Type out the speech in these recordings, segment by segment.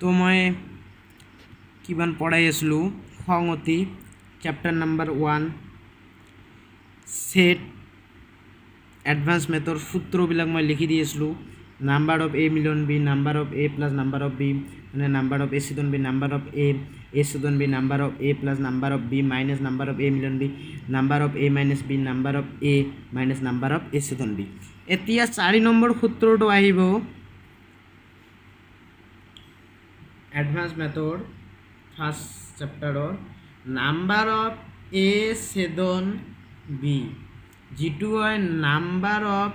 তো মই কিমান পঢ়াই আছিলোঁ সংহতি চেপ্টাৰ নাম্বাৰ 1 সেট এডভান্স মেথৰ সূত্ৰবিলাক মই লিখি দি আছিলোঁ নাম্বাৰ অফ এ মিলন B number of A plus number of B মানে নাম্বাৰ অফ এ ছেদন বি নাম্বাৰ অফ এ ছেদন B number of A plus number of B minus number of A মিলন B number of A minus B number of A minus number of A ছেদন B. এতিয়া 4 number সূত্ৰটো আহিব advance method first চেপ্টাৰৰ number of A ছেদন B যিটো হয় number of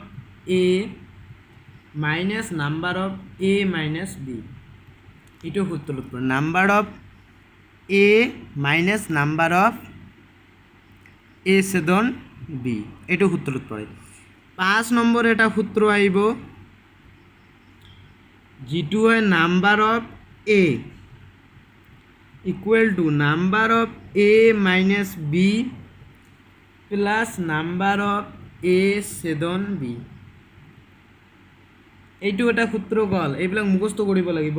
A minus number of A minus B এইটো সূত্ৰত পৰে number of A minus number of A ছেদন বি এইটো সূত্ৰত পৰে। 5 নম্বৰ এটা সূত্ৰ আহিব যিটো হয় number of A equal to number of A minus B plus number of A ছেদন বি এইটো এটা সূত্ৰ গ'ল এইবিলাক মুখস্থ কৰিব লাগিব।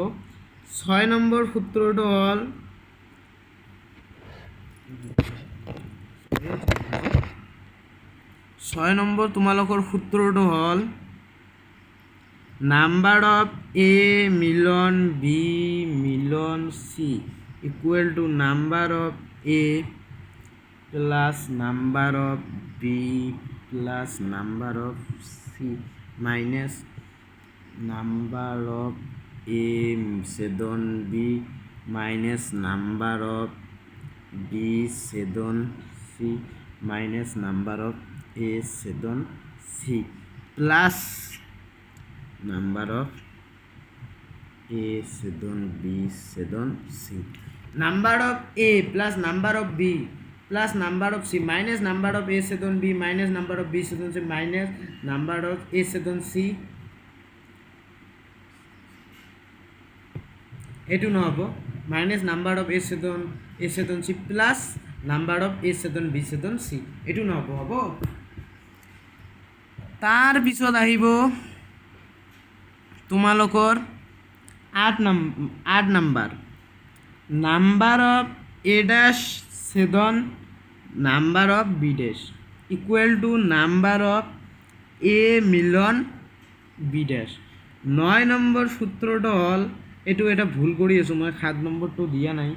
6 নম্বৰ সূত্ৰটো হ'ল তোমালোকৰ সূত্ৰটো হ'ল নাম্বাৰ অফ এ মিলন বি মিলন C equal to number of A plus number of B plus number of C minus number of A ছেদন B minus number of B ছেদন C minus number of A ছেদন C plus number of A ছেদন B ছেদন C number of A plus number of B plus number of C minus number of A ছেদন B minus number of B ছেদন C minus number of A ছেদন C এইটো নহ'ব minus number of A ছেদন C plus number of A ছেদন B ছেদন C এইটো নহ'ব হ'ব। তাৰপিছত আহিব তোমালোকৰ 8 number number of A dash ছেদন number of B dash equal to number of A মিলন বি ডেছ। 9 নম্বৰ সূত্ৰটো হ'ল এইটো এটা ভুল কৰি আছোঁ মই 7 নম্বৰটো দিয়া নাই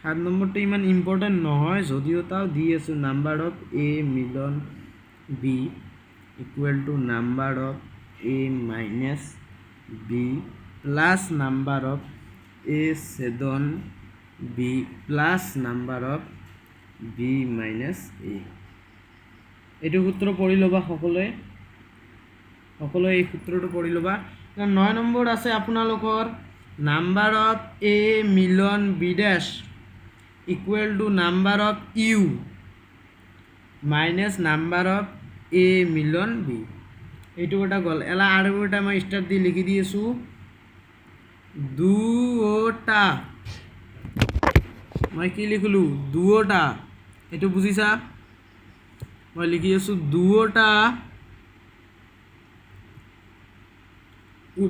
7 নম্বৰটো ইমান ইম্পৰ্টেণ্ট নহয় যদিও তাও দি আছোঁ নাম্বাৰ অফ এ মিলন B equal to number of A minus B plus number of A ছেদন B plus number of B minus A এইটো সূত্ৰ পঢ়ি ল'বা সকলোৱে এই সূত্ৰটো পঢ়ি ল'বা। 9 নম্বৰ আছে আপোনালোকৰ নাম্বাৰ অফ এ মিলন B dash equal to number of U minus number of A মিলন বি এইটো এটা গ'ল এলা আৰু এটা মই ষ্টাৰ্ট দি লিখি দি আছোঁ দুটা মই কি লিখিলোঁ দুটা এইটো বুজিছা মই লিখি আছোঁ দুটা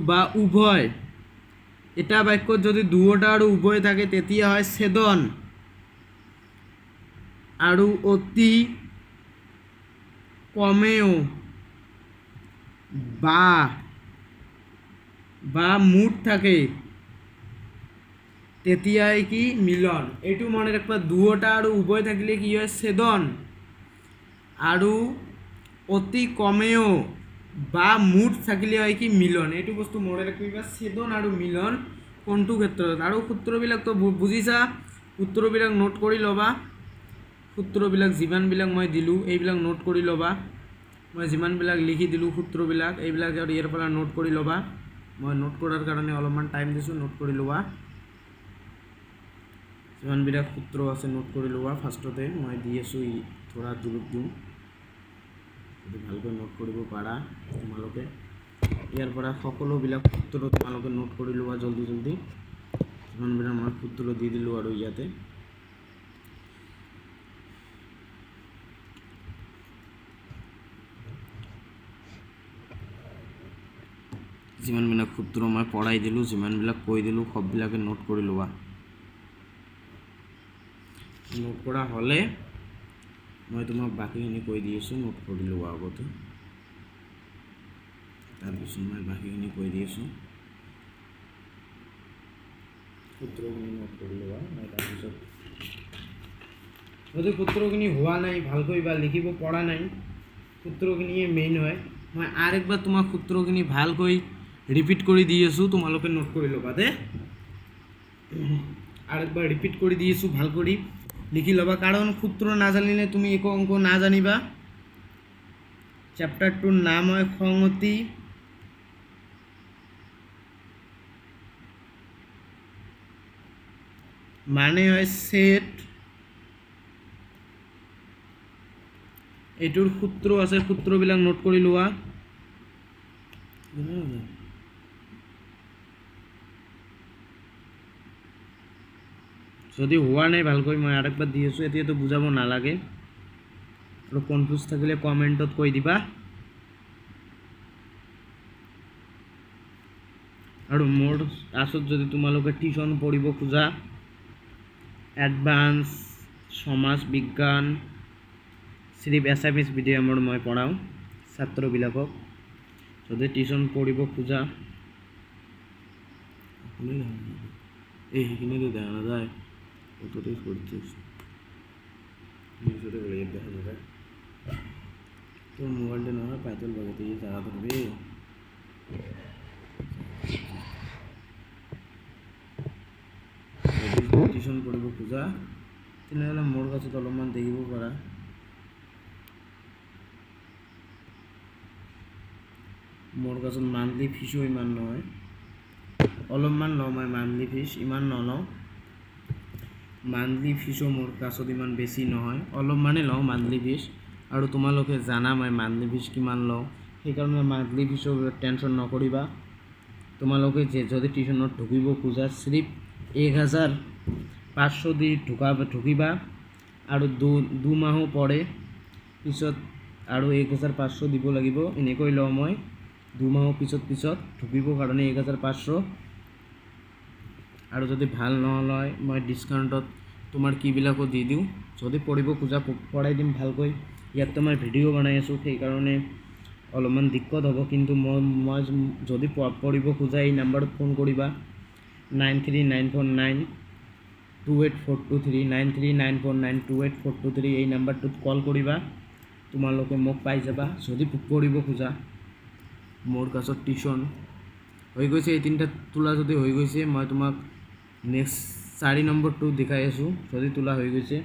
বা উভয় এটা বাক্যত যদি দুটা আৰু উভয় থাকে তেতিয়া হয় ছেদন আৰু অতি কমেও বা মুঠ থাকে তেতিয়াই কি মিলন এইটো মনে ৰাখিবা দুটা আৰু উভয় থাকিলে কি হয় ছেদন আৰু অতি কমেও বা মুঠ থাকিলে হয় কি মিলন এইটো বস্তু মনে ৰাখিবা ছেদন আৰু মিলন কোনটো ক্ষেত্ৰত আৰু সূত্ৰবিলাকতো বুজিছা সূত্ৰবিলাক নোট কৰি ল'বা সূত্ৰবিলাক যিমানবিলাক মই দিলোঁ এইবিলাক নোট কৰি ল'বা মই যিমানবিলাক লিখি দিলোঁ সূত্ৰবিলাক এইবিলাক আৰু ইয়াৰ পৰা নোট কৰি ল'বা মই নোট কৰাৰ কাৰণে অলপমান টাইম দিছোঁ নোট কৰি ল'বা যিমানবিলাক সূত্ৰ আছে নোট কৰি ল'বা ফাৰ্ষ্টতে মই দি আছোঁ থোৰা দূৰত দিওঁ যদি ভালকৈ নোট কৰিব পাৰা তোমালোকে ইয়াৰ পৰা সকলোবিলাক সূত্ৰ তোমালোকে নোট কৰি লোৱা জলদি যিমানবিলাক মই সূত্ৰ দি দিলোঁ আৰু ইয়াতে যিমানবিলাক সূত্ৰ মই পঢ়াই দিলোঁ, যিমানবিলাক কৈ দিলোঁ, সববিলাকে নোট কৰি লোৱা। নোট কৰা হ'লে মই তোমাক বাকীখিনি কৈ দি আছোঁ, নোট কৰি লোৱা আগতে। তাৰপিছত মই বাকীখিনি কৈ দি আছোঁ, সূত্ৰখিনি নোট কৰি লোৱা। মই তাৰপিছত যদি সূত্ৰখিনি হোৱা নাই ভালকৈ বা লিখিব পৰা নাই, সূত্ৰখিনিয়ে মেইন হয়। মই আৰু একবাৰ তোমাক সূত্ৰখিনি ভালকৈ ৰিপিট কৰি দি আছোঁ, তোমালোকে নোট কৰি ল'বা দে। আৰু একবাৰ ৰিপিট কৰি দি আছোঁ, ভাল কৰি লিখি ল'বা, কাৰণ সূত্ৰ নাজানিলে তুমি একো অংক নাজানিবা। চেপ্টাৰটোৰ নাম হয় সংহতি। মানে হয় সেট। এইটোৰ সূত্ৰ আছে, সূত্ৰবিলাক নোট কৰি লোৱা। যদি হোৱা নাই ভালকৈ মই আৰেকবাৰ দি আছোঁ, এতিয়াতো বুজাব নালাগে। আৰু কনফিউজ থাকিলে কমেণ্টত কৈ দিবা। আৰু মোৰ ক্লাছত যদি তোমালোকে টিউশ্যন পঢ়িব খোজা, এডভান্স সমাজ বিজ্ঞান সিৰিপ এছামিছ মিডিয়ামৰ মই পঢ়াওঁ ছাত্ৰবিলাকক। যদি টিউশ্যন পঢ়িব খোজা, এইখিনিতো দেখা নাযায়, কততে করছিস নিউজতে বলে দেখা নাযায়। তোর মোবাইলটা না হয় পাইতল বাগাতে গিয়ে জায়গা ধরবে। টিউশ্যন পঢ়িব খোজা তেনেহ'লে মোৰ কাছত অলপমান দেখিব পাৰা। মোৰ কাছত মান্থলি ফিজো ইমান নহয়, অলপমান লওঁ মই মান্থলি ফিজ, ইমান নলওঁ। মান্থলি ফিজো মোৰ কাছত ইমান বেছি নহয়, অলপমানেই লওঁ মান্থলি ফিজ। আৰু তোমালোকে জানা মই মান্থলি ফিজ কিমান লওঁ, সেইকাৰণে মান্থলি ফিজৰ টেনশ্যন নকৰিবা। তোমালোকে যদি টিউশ্যনত ঢুকিব খোজা, সিৰিপ 1500 দি ঢুকিবা। আৰু দুমাহো পৰে পিছত আৰু 1500 দিব লাগিব। এনেকৈ লওঁ মই, দুমাহৰ পিছত ঢুকিবৰ কাৰণে 1500। আৰু যদি ভাল নহ'লে মই ডিছকাউণ্টত তোমাৰ কিবিলাকো দি দিওঁ। যদি পঢ়িব খোজা পঢ়াই দিম ভালকৈ। ইয়াততো মই ভিডিঅ' বনাই আছোঁ, সেইকাৰণে অলপমান দিক্কত হ'ব। কিন্তু মই যদি পঢ়িব খোজা এই নাম্বাৰত ফোন কৰিবা, 9394928423, 9394928423। এই নাম্বাৰটোত কল কৰিবা, তোমালোকে মোক পাই যাবা। যদি পঢ়িব খোজা, মোৰ কাছত টিউশ্যন হৈ গৈছে, এই তিনিটা তোলা যদি হৈ গৈছে, মই তোমাক নেক্সট 4 নম্বৰটো দেখাই আছোঁ। যদি তোলা হৈ গৈছে,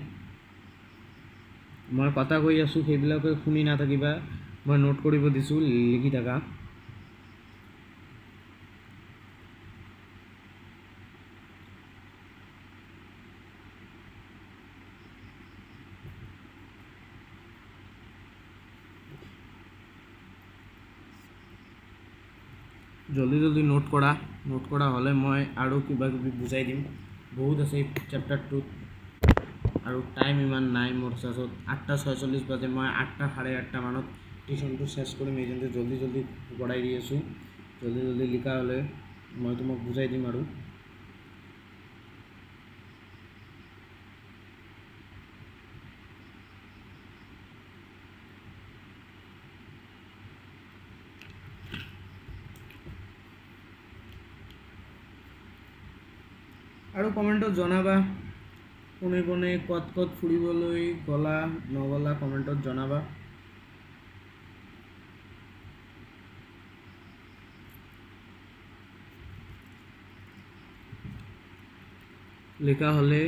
মই কথা কৈ আছোঁ, সেইবিলাকে শুনি নাথাকিবা। মই নোট কৰিব দিছোঁ, লিখি থাকা। জলদি জলদি নোট কৰা হ'লে মই আৰু কিবা কিবি বুজাই দিম। বহুত আছে এই চেপ্টাৰটোত, আৰু টাইম ইমান নাই মোৰ ওচৰত। 8:46 বাজে, মই 8টা 8:30 মানত টিউশ্যনটো চেছ কৰিম। এই জলদি জলদি পঢ়াই দি আছোঁ। জলদি জলদি লিখা হ'লে মই তোমাক বুজাই দিম। আৰু কমেণ্টত জনাবা, কোনে কোনে ক'ত ফুৰিবলৈ গ'লা নগ'লা, কমেণ্টত জনাবা। লিখা হৈছে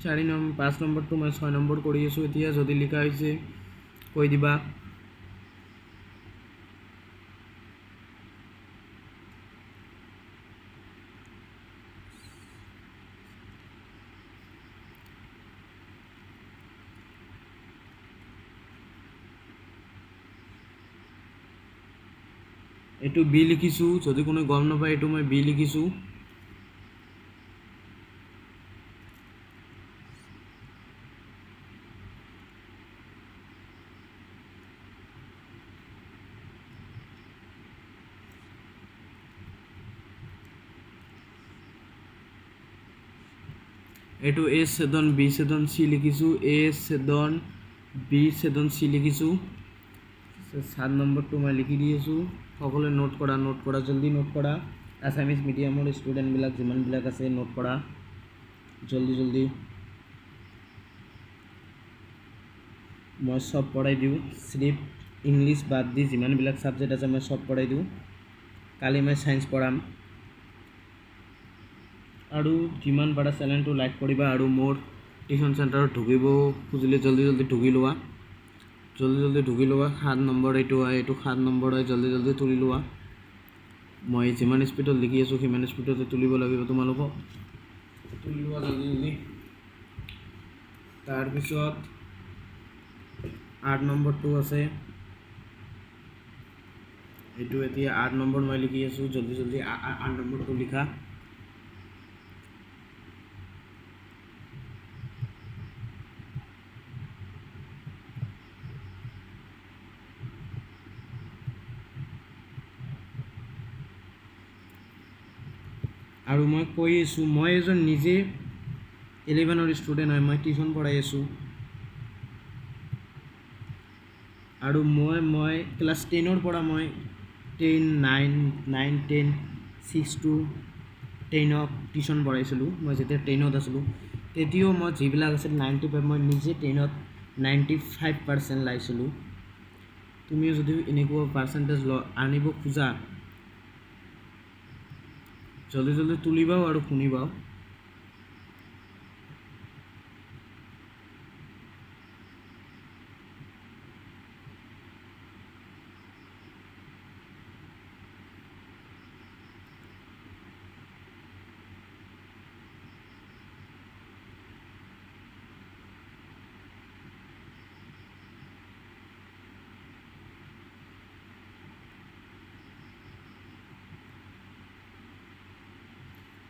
5 নম্বৰটো মই 6 নম্বৰ কৰি আছোঁ এতিয়া। যদি লিখা হৈছে কৈ দিবা। এইটো বি লিখিছোঁ, যদি কোনো গম নাপায় এইটো মই বি লিখিছোঁ। এইটো এ ছেদন বি ছেদন চি লিখিছোঁ, এ ছেদন বি ছেদন চি লিখিছোঁ। 7 নম্বৰটো মই লিখি দি আছোঁ, সকলোৱে নোট কৰা জলদি নোট কৰা। আছামিজ মিডিয়ামৰ ষ্টুডেণ্টবিলাক যিমানবিলাক আছে নোট কৰা জলদি। মই চব পঢ়াই দিওঁ, চিৰিফ ইংলিছ বাদ দি যিমানবিলাক ছাবজেক্ট আছে মই চব পঢ়াই দিওঁ। কালি মই ছায়েন্স পঢ়াম। আৰু যিমান পাৰা চেনেলটো লাইক কৰিবা, আৰু মোৰ টিউশ্যন চেণ্টাৰত ঢুকিব খুজিলে জলদি ঢুকি লোৱা। 7 নম্বৰ এইটো হয়, এইটো 7 নম্বৰ হয়, জলদি তুলি লোৱা। মই যিমান স্পীডত লিখি আছোঁ সিমান স্পীডতে তুলিব লাগিব তোমালোকক। তুলি লোৱা জলদি। তাৰপিছত 8 নম্বৰটো আছে, এইটো এতিয়া 8 নম্বৰ মই লিখি আছোঁ, জলদি 8 নম্বৰটো লিখা। আৰু মই কৈ আছোঁ, মই এজন নিজে 11ৰ ষ্টুডেণ্ট হয়, মই টিউশ্যন পঢ়াই আছোঁ। আৰু মই ক্লাছ 10ৰ পৰা মই 10, 9, 10, 6 to 10ক টিউশ্যন পঢ়াইছিলোঁ। মই যেতিয়া 10ত আছিলোঁ তেতিয়াও মই যিবিলাক আছিল 95, মই নিজে 10ত 95% লাইছিলোঁ। তুমিও যদি এনেকুৱা পাৰ্চেণ্টেজ আনিব খোজা জলদি তুলিবাও আৰু শুনিবাও।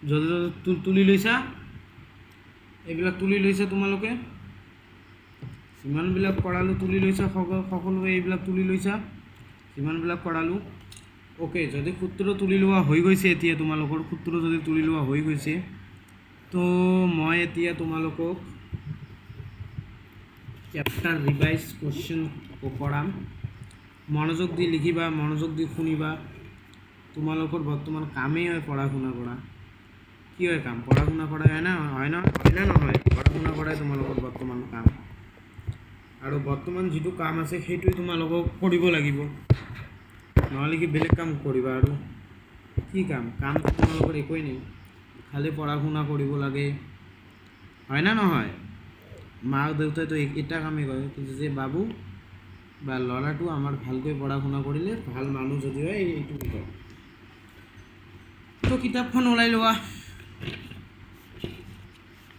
জলদি তুলি লৈছা, এইবিলাক তুলি লৈছা তোমালোকে, যিমানবিলাক পঢ়ালোঁ তুলি লৈছা, সকলোৱে এইবিলাক তুলি লৈছা যিমানবিলাক পঢ়ালোঁ। অ'কে, যদি সূত্ৰ তুলি লোৱা হৈ গৈছে, এতিয়া তোমালোকৰ সূত্ৰ যদি তুলি লোৱা হৈ গৈছে, তো মই এতিয়া তোমালোকক চেপ্টাৰ ৰিভাইজ কুৱেশ্যন কৰাম। মনোযোগ দি লিখিবা, মনোযোগ দি শুনিবা। তোমালোকৰ বৰ্তমান কামেই হয় পঢ়া শুনা কৰা। কি হয় কাম? পঢ়া শুনা কৰাই হয় না নহয়? পঢ়া শুনা কৰাই তোমালোকৰ বৰ্তমান কাম। আৰু বৰ্তমান যিটো কাম আছে সেইটোৱে তোমালোকক কৰিব লাগিব, নহ'লে কি বেলেগ কাম কৰিবা? আৰু কি কাম তোমালোকৰ একোৱেই নাই, খালি পঢ়া শুনা কৰিব লাগে, হয় না নহয়? মাক দেউতাইতো এটা কামেই কৰে যে বাবু বা ল'ৰাটো আমাৰ ভালকৈ পঢ়া শুনা কৰিলে ভাল মানুহ যদি হয় এইটো কয়। তো কিতাপখন ওলাই লোৱা।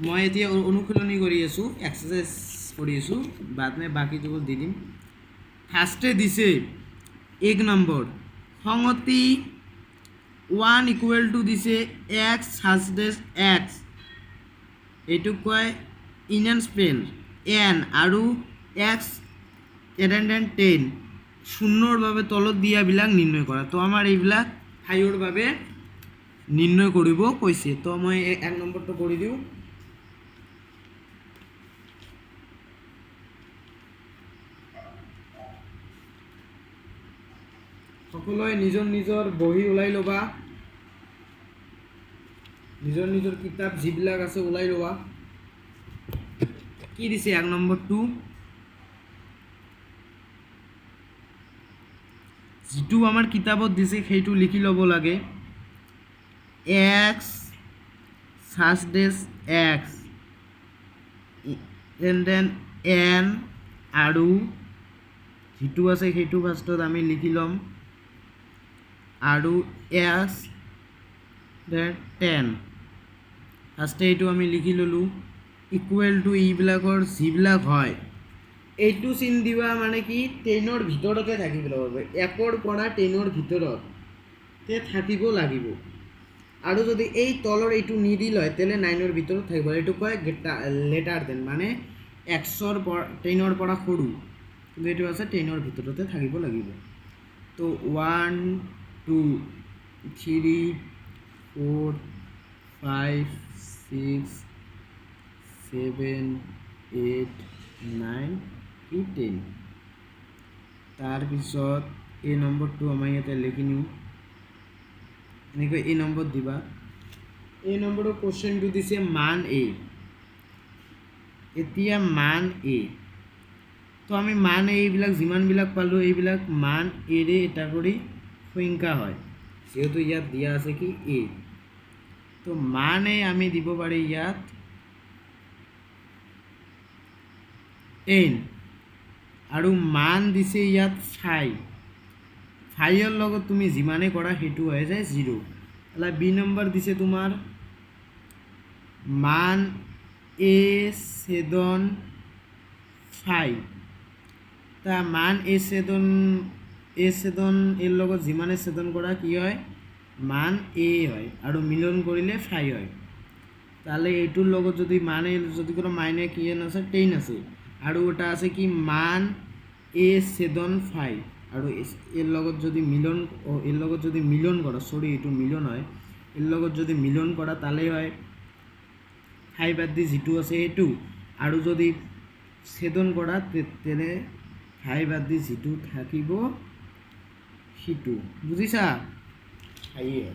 মই এতিয়া অনুশীলনী কৰি আছোঁ, এক্সাৰচাইজ কৰি আছোঁ, বাকীটো দি দিম। ফাৰ্ষ্টে দিছে 1 নম্বৰ সংহতি 1 = দিছে x হাজডেছ x, এইটোক কয় ইণ্ডিয়ান স্পেন n, আৰু x > 10 শূন্যৰ বাবে তলত দিয়াবিলাক নিৰ্ণয় কৰা। তো আমাৰ এইবিলাক ঠাইৰ বাবে নিৰ্ণয় কৰিব কৈছে। তো মই 1 নম্বৰটো কৰি দিওঁ। সকলোৱে নিজৰ বহি ওলাই ল'বা, নিজৰ কিতাপ যিবিলাক আছে ওলাই ল'বা। কি দিছে 1 নম্বৰটো? যিটো আমাৰ কিতাপত দিছে সেইটো লিখি ল'ব লাগে। x হাজডেছ x n, আৰু যিটো আছে সেইটো ফাৰ্ষ্টত আমি লিখি ল'ম, আৰু x 10 ফাৰ্ষ্টে এইটো আমি লিখি ল'লোঁ। = এইবিলাকৰ যিবিলাক হয় এইটো চিন দিবা, মানে কি 10ৰ ভিতৰতে থাকিব লাগিব, 1ৰ পৰা 10ৰ ভিতৰতে থাকিব লাগিব। আৰু যদি এই তলৰ এইটো নিদিল হয় তেতিয়াহ'লে 9ৰ ভিতৰত থাকিব। এইটো কয় লেটাৰ দেন, মানে 10ৰ পৰা সৰু, কিন্তু এইটো আছে 10ৰ ভিতৰতে থাকিব লাগিব। তো 1, 2, 3, 4, 5, 6, 7 8 9 কি 10 তাৰপিছত এই নম্বৰটো আমাৰ ইয়াতে লিখি নিওঁ এনেকৈ এই নম্বৰ দিবা এই নম্বৰৰ কোশ্চেনটো দিছে মান এ এতিয়া মান এ তো আমি মান এইবিলাক যিমানবিলাক পালোঁ এইবিলাক মান এৰে এটা কৰি সংখ্যা হয় যেহেতু ইয়াত দিয়া আছে কি এ তো মানে আমি দিব পাৰি ইয়াত n আৰু মান দিছে ইয়াত 5 ৰ লগত তুমি যিমানে কৰা হেতু হৈ যায় 0 এলা বি নম্বৰ দিছে তোমাৰ মান a ছেদন 5 তা মান a ছেদন এৰ লগত যিমানে ছেদন কৰা কি হয় মান a হয় আৰু মিলন কৰিলে 5 হয় তাহলে এইটোৰ লগত যদি মানে যদি কোনো মাইনে কি আছে 10 আছে আৰু ওটা আছে কি মান a ছেদন 5 আৰু এৰ লগত যদি মিলন কৰা সৰি এটো মিলন হয় এৰ লগত যদি মিলন কৰা তাহলে হয় 5 বাদ দি যেটো আছে এটো আৰু যদি ছেদন কৰা তেনে 5 বাদ দি যেটো থাকিব সিটো বুজিছা আইয়ে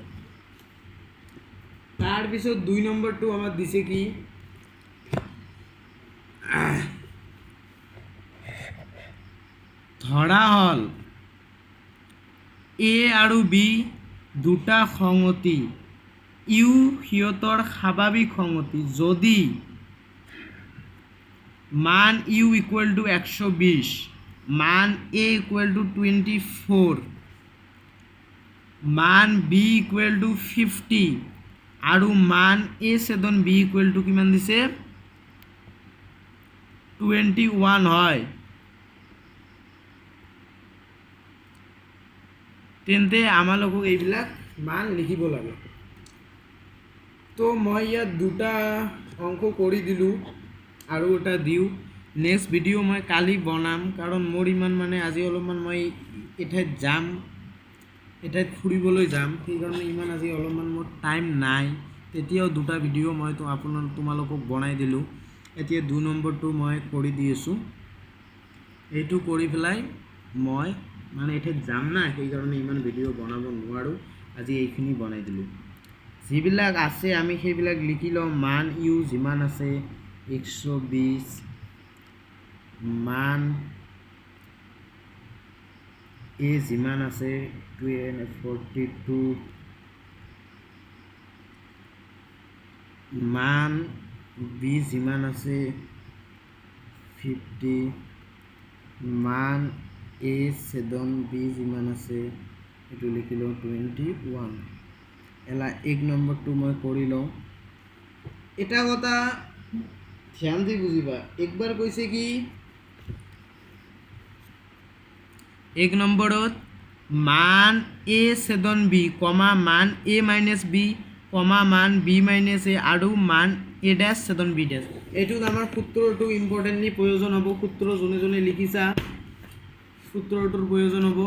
তাৰ পিছত 2 নম্বৰটো আমাৰ দিছে কি ধৰা হল এ আৰু বি দুটা সংগতি ইউ সিহঁতৰ স্বাভাৱিক সংগতি যদি মান ইউ ইকুয়াল টু 120 মান এ ইকুয়াল টু 24 মান বি ইকুয়াল টু 50 আৰু মান এ ছেদন বি ইকুয়াল টু কিমান দিছে 21 হয় তেন্তে আমালোকক এইবিলাক মান লিখিব লাগে তো মই ইয়াত দুটা অঙ্ক কৰি দিলো আৰু এটা দিও নেক্সট ভিডিও মই কালি বনাম কাৰণ মোৰ ইমান মানে আজি অলপমান মই এঠাইত যাম এঠাইত ফুৰিবলৈ যাম সেইকাৰণে ইমান আজি অলপমান মোৰ টাইম নাই তেতিয়াও দুটা ভিডিও মই তো তোমালোকক বনাই দিলো এতিয়া 2 নম্বৰটো মই কৰি দি আছো এইটো কৰি ফেলাই মই মানে এঠাইত যাম না সেইকাৰণে ইমান ভিডিও বনাব নোৱাৰো আজি এইখিনি বনাই দিলো যিবিলাক আছে আমি সেইবিলাক লিখি লওঁ মান ইউ যিমান আছে 120 মান এ যিমান আছে 42 মান বি যিমান আছে 50 মান এ ছেদন বি যিমান আছে এটো লিখি লওঁ 21 এলা 1 নম্বৰটো মই কৰি লওঁ এটা কথা ধ্যান দি বুজিবা একবাৰ কৈছে কি 1 নম্বৰত মান এ ছেদন বি কমা মান এ মাইনাস বি কমা মান বি মাইনাস এ আৰু মান এ ড্যাশ ছেদন বি ড্যাশ এইটোত আমাৰ সূত্ৰটো ইম্পৰ্টেন্টলি প্ৰয়োজন হ'ব সূত্ৰ জনে জনে লিখিছা সূত্ৰটোৰ প্ৰয়োজন হ'ব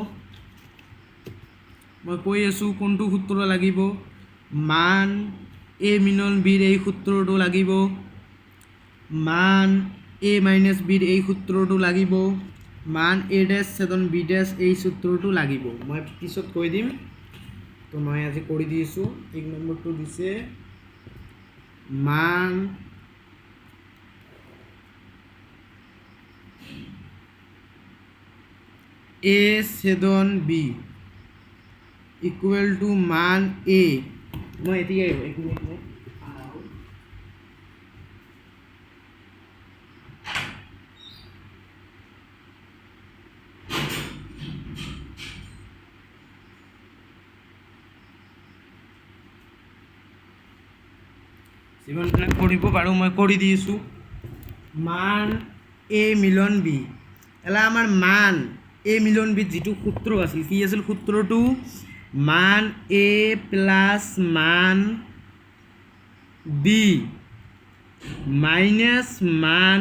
মই কৈ আছো কোনটো সূত্ৰ লাগিব মান এ মিলন বিৰ এই সূত্ৰটো লাগিব মান এ মাইনাস বিৰ এই সূত্ৰটো লাগিব মান এ ড্যাশ ছেদন বি ড্যাশ এই সূত্ৰটো লাগিব মই পিছত কৈ দিম তো মই আজি কৰি দিছো 1 নম্বৰটো দিছে মান এ ছেদন বি ইকুয়াল টু মান এ মই এতিয়া এক মিনিট যিমানবিলাক কৰিব পাৰোঁ মই কৰি দিছোঁ মান এ মিলন বি এলা আমাৰ মান এ মিলন বি যেটো সূত্ৰ আছিল কি আছিল সূত্ৰটো মান এ প্লাস মান বি মাইনাস মান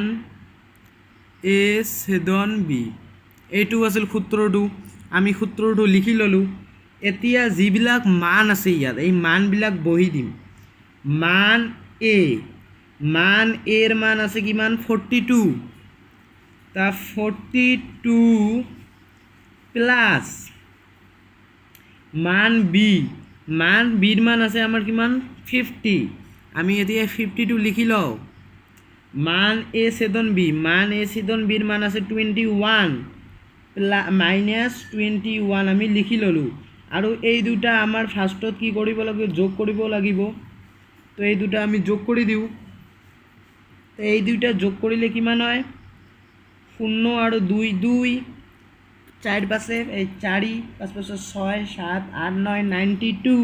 এ ছেদন বি এইটো আছিল সূত্ৰটো আমি সূত্ৰটো লিখি ললোঁ এতিয়া যিবিলাক মান আছে ইয়াত এই মানবিলাক বহি দিম মান এ মান এর মান আছে কিমান 42 তা 42 প্লাস মান বি মান বিৰ মান আছে আমাৰ কিমান 50 আমি এতিয়া 52 লিখি লওঁ মান এ ছেদন বি মান এ ছেদন বিৰ মান আছে 21 মাইনাছ 21 আমি লিখি ল'লোঁ আৰু এই দুটা আমাৰ ফাৰ্ষ্টত কি কৰিব লাগিব যোগ কৰিব লাগিব তো এই দুটা আমি যোগ কৰি দিওঁ তো এই দুটা যোগ কৰিলে কিমান হয় 0 আৰু 2 2 4 পাশে এই 4 5 5 6 7 8 9 92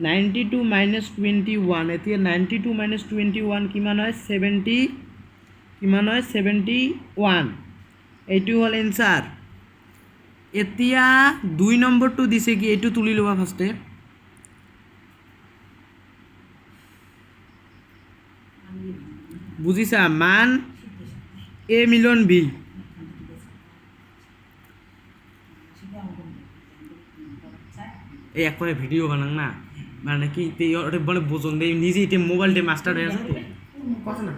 92 মাইনাছ 21 এতিয়া 92 মাইনাছ 21 কিমান হয় 70 কিমান হয় 71 এইটো হ'ল এনসার এতিয়া 2 নম্বৰটো দিছে কি এইটো তুলি লবা ফাৰ্ষ্টে বুজিছা মান এ মিলন বি এই একবারে ভিডিও বানাং না মানে কি বলে বোঝন দেয় নিজে এটা মোবাইলটা মাস্টার হয়ে আছে কথা না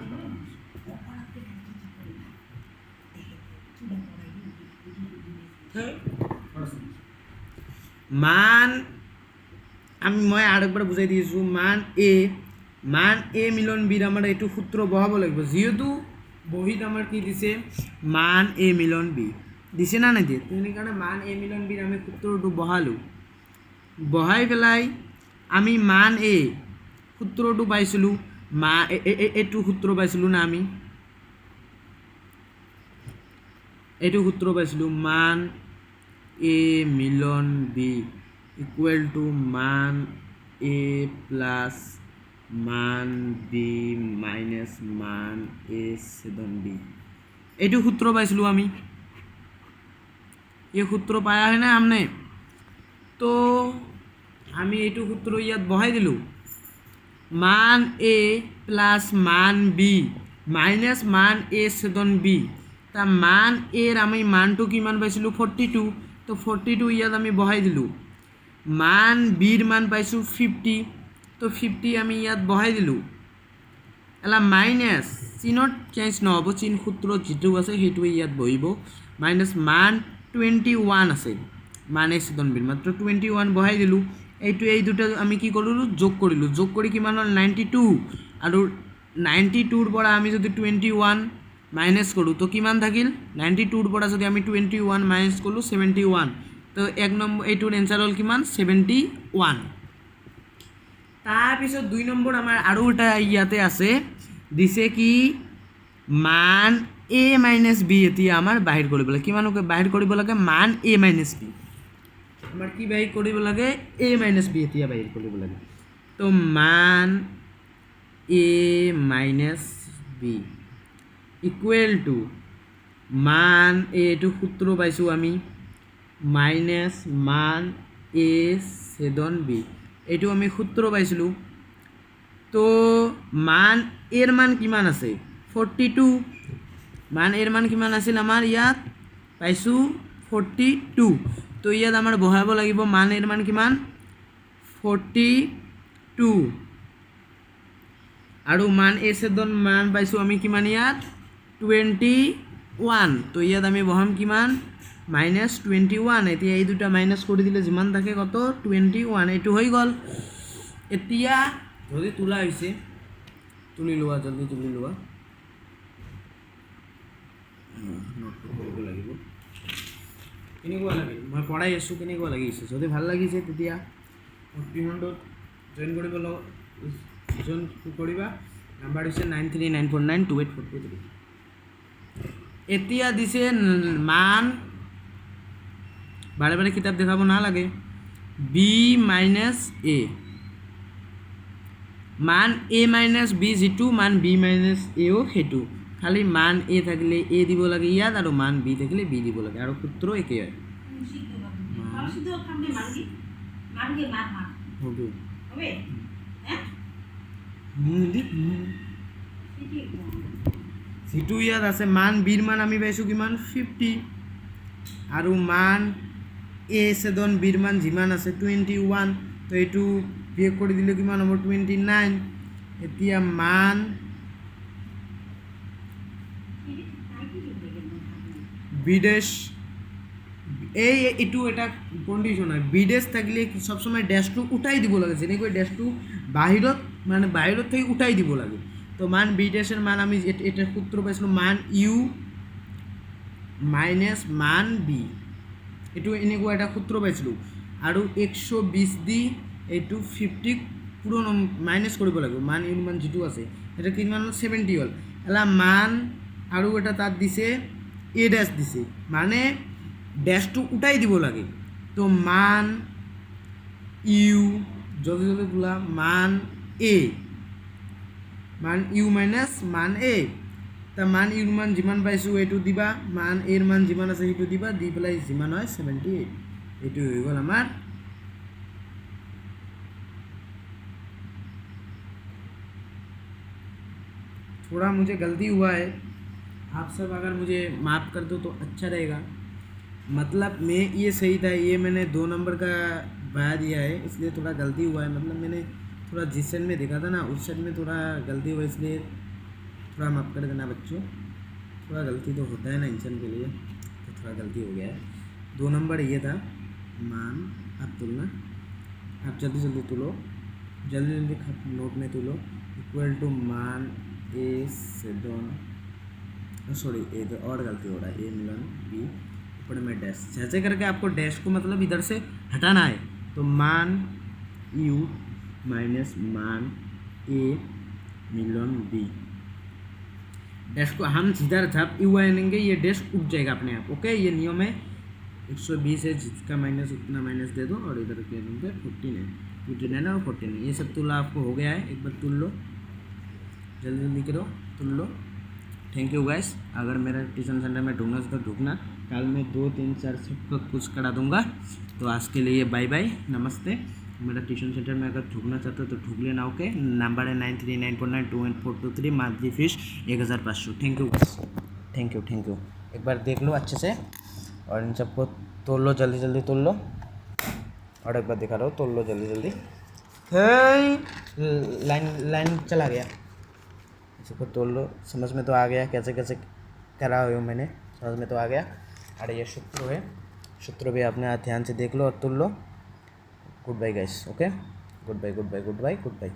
মান আমি মই আরেকবার বুঝাই দিয়েছো মান এ মিলন বির আমার এইটো সূত্র বহাব লাগিব যেহেতু বহিত আমার কি দিছে মান এ মিলন বি দিছে না নাই দিয়ে সেইকাৰণে মান এ মিলন বির আমি সূত্রটো বহালো বহাই পেলাই আমি মান এ সূত্রটো পাইছিলোঁ এইটো সূত্র পাইছিলোঁ না আমি এইটো সূত্র পাইছিলোঁ মান এ মিলন বি ইকুৱেল টু মান এ প্লাস মান বি মাইনাস মান এ ছেদন বি এইটো সূত্র পাইছিলোঁ আমি এই সূত্র পায়া হয় না আমনে তো আমি এইটো সূত্র ইয়াত বহাই দিলোঁ মান এ প্লাস মান বি মাইনাস মান এ ছেদন বি তা মান এর আমি মানটো কিমান পাইছিলোঁ 42 তো 42 ইয়াত আমি বহাই দিলোঁ মান বিৰ মান পাইছোঁ 50 তো 50 আমি ইয়াত বহাই দিলোঁ এলা মাইনাস চিনত চেঞ্জ নহ'ব চিন সূত্ৰ যিটো আছে সেইটোৱে ইয়াত বহিব মাইনাস মান 21 আছে মান এ ছেদন বিৰ মাত্ৰ 21 বহাই দিলোঁ এইটো এই দুটা আমি কি কৰিলোঁ যোগ কৰিলোঁ যোগ কৰি কিমান হ'ল 92 আৰু 92ৰ পৰা আমি যদি 21 মাইনাস কৰোঁ তো কিমান থাকিল 92ৰ পৰা যদি আমি 21 মাইনাস কৰোঁ 71 তো এক নম্বৰ এইটোৰ এনসাৰ হ'ল কিমান 71 তাৰপিছত 2 নম্বৰ আমাৰ আৰু এটা ইয়াতে আছে দিছে কি মান এ মাইনাস বি এতিয়া আমাৰ বাহিৰ কৰিব লাগে কিমানকে বাহিৰ কৰিব লাগে মান এ মাইনাস বি আমাৰ কি বাহিৰ কৰিব লাগে এ মাইনাস বি এতিয়া বাহিৰ কৰিব লাগে তো মান এ মাইনাস বি ইকুৱেল টু মান এইটো সূত্ৰ পাইছোঁ আমি মাইনাস মান এ ছেদন বি এইটো আমি সূত্ৰ পাইছিলোঁ তো মান এৰ মান কিমান আছে 42 মান এৰ মান কিমান আছিল আমাৰ ইয়াত পাইছোঁ 42 তো ইয়াত আমাৰ বহাব লাগিব মান এৰ মান কিমান 42 আৰু মান এ ছেদন মান পাইছোঁ আমি কিমান ইয়াত 21 তো ইয়াত আমি বহাম কিমান মাইনাস 21 এতিয়া এই দুটা মাইনাস কৰি দিলে যিমান থাকে কত 21 এইটো হৈ গ'ল এতিয়া যদি তোলা হৈছে তুলি লোৱা জলদি তুলি লোৱা নোটটো কৰিব লাগিব কেনেকুৱা লাগে মই পঢ়াই আছোঁ কেনেকুৱা লাগিছে যদি ভাল লাগিছে তেতিয়া মোটিভেশ্যনটোত জইন কৰিব জইন কৰিবা নাম্বাৰ হৈছে 9394928423 এতিয়া দিছে মান বাৰে বাৰে কিতাপ দেখাব নালাগে বি মাইনাস এ মান এ মাইনাস বি যিটো মান বি মাইনাস এও সেইটো খালি মান এ থাকিলে এ দিব লাগে ইয়াত আৰু মান বি থাকিলে বি দিব লাগে আৰু সূত্ৰ একেই হয় যিটো ইয়াত আছে মান বিৰ মান আমি পাইছোঁ কিমান 50 আৰু মান এ ছেদন বিৰ মান যিমান আছে 21 তো এইটো বিয়োগ কৰি দিলে কিমান হ'ব 29 এতিয়া মান বি ড্যাশ এইটো এটা কণ্ডিশ্যন হয়, বি ড্যাশ থাকিলে সবসময় ড্যাশটো উঠাই দিব লাগে, যেনেকৈ ড্যাশটো বাহিৰত থাকি উঠাই দিব লাগে। তো মান বি ড্যাশের মান আমি এটা সূত্র পাইছিলোঁ, মান ইউ মাইনাছ মান বি, এইটো এনেকুৱা এটা সূত্ৰ পাইছিলোঁ। আৰু 120 দি এইটো 50 পূৰণ মাইনাছ কৰিব লাগিব, মান ইউৰ মান যিটো আছে সেইটো কিমান হ'ল 70 হ'ল। এলা মান আৰু এটা তাত দিছে এ ড্যাশ দিছে, মানে ড্যাশটো উঠাই দিব লাগে। তো মান ইউ জলদি জলদি বলা, মান এ, মান ইউ মাইনাছ মান এ। তা মান ইউৰ মান যিমান পাইছোঁ এইটো দিবা, মান এৰ মান যিমান আছে সেইটো দিবা, দি পেলাই যিমান হয় 78, এইটো হৈ গ'ল আমাৰ। थोड़ा मुझे गलती हुआ है, आप सब अगर मुझे माफ़ कर दो तो अच्छा रहेगा। मतलब मैं ये सही था, ये मैंने 2 नंबर का बया दिया है, इसलिए थोड़ा गलती हुआ है। मतलब मैंने थोड़ा जिस साइड में देखा था ना उस साइड में थोड़ा गलती हुआ, इसलिए थोड़ा माफ़ कर देना बच्चों। थोड़ा गलती तो होता है ना इंसान के लिए, तो थोड़ा गलती हो गया है। 2 नंबर ये था मान, अब तुलना, आप जल्दी जल्दी तुलो, जल्दी जल्दी नोट में तुलो। इक्वल टू मान ए सेवन, सॉरी ए तो और गलती हो रहा है, ए मिलन बी, ऊपर में डैश, जैसे करके आपको डैश को मतलब इधर से हटाना है। तो मान यू माइनस मान ए मिलन बी, डैश को हम सीधा जब यू आएंगे ये डैश उठ जाएगा अपने आप। ओके, ये नियम है। 120 है, जिसका माइनस उतना माइनस दे दो, और इधर के देंगे 49 और 49, ये सब तुला आपको हो गया है। एक बार तुल लो, जल्दी जल्दी करो, तुल लो। Thank you guys. अगर मेरा ट्यूशन सेंटर में ढूंढना तो ढूंढना, कल मैं 2 3 4 सबको कुछ करा दूंगा। तो आज के लिए बाय बाय, नमस्ते। मेरा ट्यूशन सेंटर में अगर ढूंढना चाहते हो तो ढूंढ लेना। ओके, नंबर है 9394921423, monthly fees 1500। Thank you guys, thank you. एक बार देख लो अच्छे से, और इन सबको तोड़ लो, जल्दी जल्दी तोड़ लो। और एक बार दिखा रहा हूँ, तोड़ लो जल्दी जल्दी। लाइन चला गया, इसको तोड़ लो। समझ में तो आ गया कैसे कैसे करा हुआ हूँ मैंने, समझ में तो आ गया। अरे ये सूत्र है, सूत्र भी आपने ध्यान से देख लो और तोड़ लो। Good bye guys, okay, good bye.